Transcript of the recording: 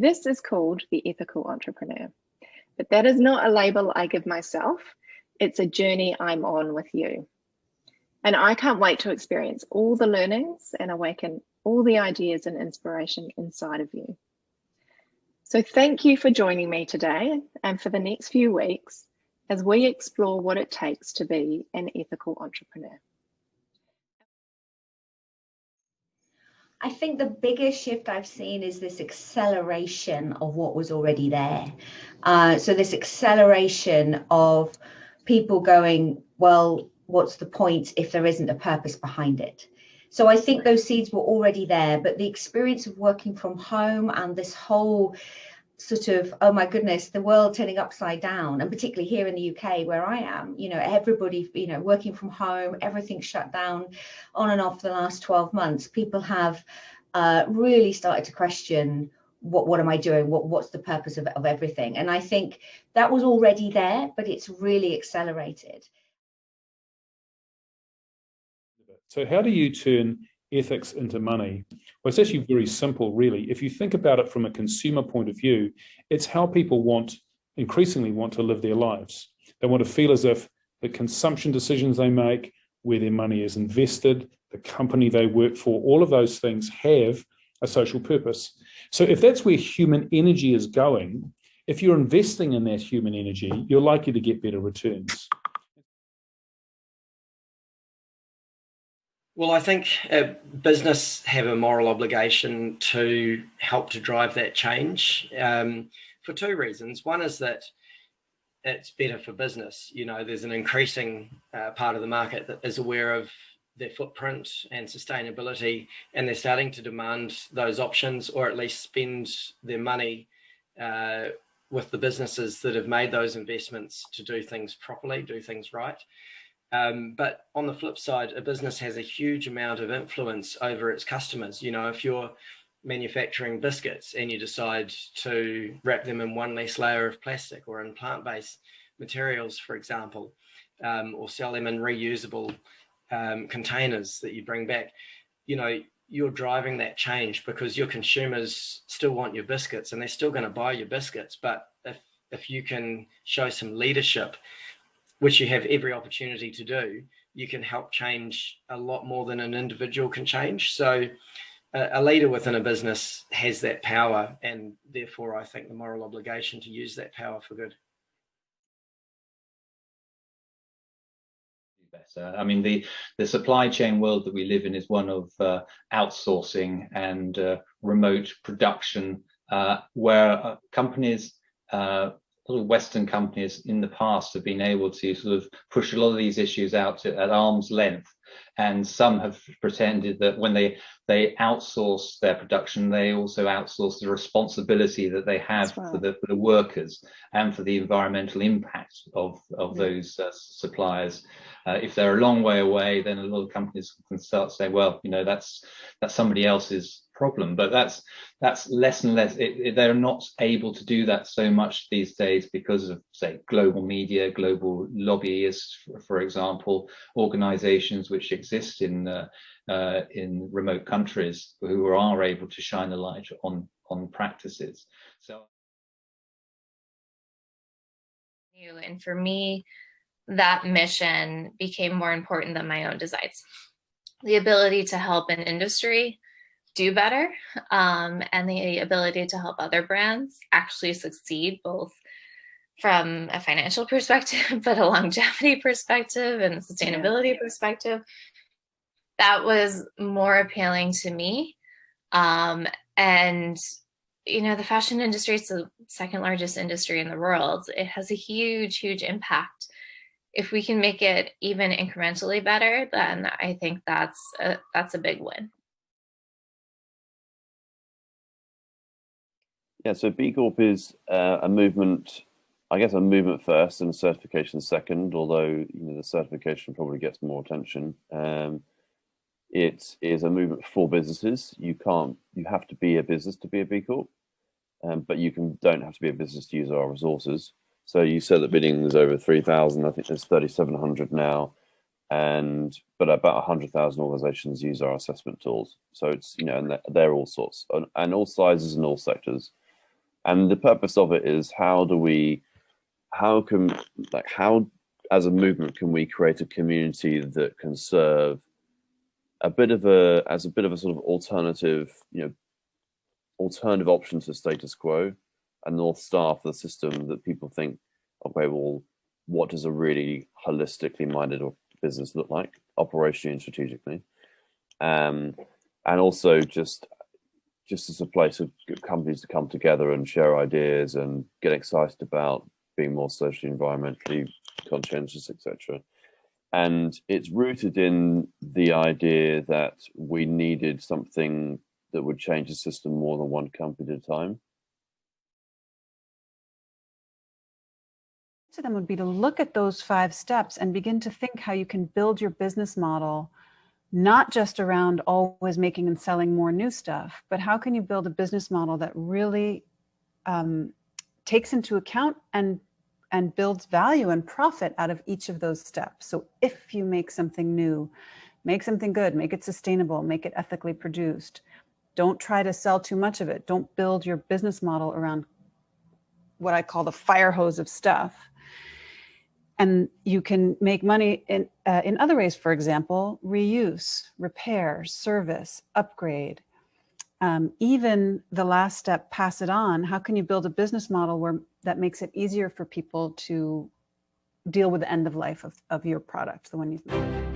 This is called the ethical entrepreneur, but that is not a label I give myself. It's a journey I'm on with you. And I can't wait to experience all the learnings and awaken all the ideas and inspiration inside of you. So thank you for joining me today and for the next few weeks as we explore what it takes to be an ethical entrepreneur. I think the biggest shift I've seen is this acceleration of what was already there. So this acceleration of people going, well, what's the point if there isn't a purpose behind it? So I think those seeds were already there, but the experience of working from home and this whole sort of, oh my goodness, the world turning upside down, and particularly here in the UK where I am, everybody, working from home, everything shut down on and off the last 12 months. People have really started to question, what am I doing? What's the purpose of everything? And I think that was already there, but it's really accelerated. So how do you turn ethics into money? Well, it's actually very simple, really. If you think about it from a consumer point of view, it's how people increasingly want to live their lives. They want to feel as if the consumption decisions they make, where their money is invested, the company they work for, all of those things have a social purpose. So if that's where human energy is going, if you're investing in that human energy, you're likely to get better returns. Well, I think business have a moral obligation to help to drive that change for two reasons. One is that it's better for business. There's an increasing part of the market that is aware of their footprint and sustainability, and they're starting to demand those options, or at least spend their money with the businesses that have made those investments to do things properly, do things right. But on the flip side, a business has a huge amount of influence over its customers. If you're manufacturing biscuits and you decide to wrap them in one less layer of plastic or in plant-based materials, for example, or sell them in reusable containers that you bring back, you're driving that change because your consumers still want your biscuits and they're still going to buy your biscuits. But if you can show some leadership, which you have every opportunity to do, you can help change a lot more than an individual can change. So a leader within a business has that power, and therefore I think the moral obligation to use that power for good. Better. I mean, the supply chain world that we live in is one of outsourcing and remote production, where companies, Western companies in the past have been able to sort of push a lot of these issues out at arm's length, and some have pretended that when they outsource their production, they also outsource the responsibility that they have for the workers and for the environmental impact of those suppliers. If they're a long way away, then a lot of companies can start saying, well, that's somebody else's problem. But that's less and less. They're not able to do that so much these days because of, say, global media, global lobbyists, for example, organizations which exist in remote countries who are able to shine a light on practices. So, and for me, that mission became more important than my own desires. The ability to help an industry do better, and the ability to help other brands actually succeed, both from a financial perspective, but a longevity perspective and a sustainability perspective. That was more appealing to me. And, the fashion industry is the second largest industry in the world. It has a huge, huge impact. If we can make it even incrementally better, then I think that's a big win. Yeah, so BCorp is a movement, I guess a movement first and a certification second, although the certification probably gets more attention. It is a movement for businesses. You have to be a business to be a BCorp, but you don't have to be a business to use our resources. So you said that bidding was over 3,000. I think there's 3,700 now, but about 100,000 organizations use our assessment tools. So it's and they're all sorts and all sizes and all sectors. And the purpose of it is how as a movement can we create a community that can serve as a bit of a sort of alternative, alternative option to status quo, a North Star for the system that people think, okay, well, what does a really holistically minded business look like, operationally and strategically? And also just as a place of companies to come together and share ideas and get excited about being more socially, environmentally conscientious, etc. And it's rooted in the idea that we needed something that would change the system more than one company at a time. To them would be to look at those 5 steps and begin to think how you can build your business model, not just around always making and selling more new stuff, but how can you build a business model that really takes into account and builds value and profit out of each of those steps. So if you make something new, make something good, make it sustainable, make it ethically produced. Don't try to sell too much of it. Don't build your business model around what I call the fire hose of stuff. And you can make money in other ways, for example, reuse, repair, service, upgrade. Even the last step, pass it on. How can you build a business model that makes it easier for people to deal with the end of life of your product, the one you've made?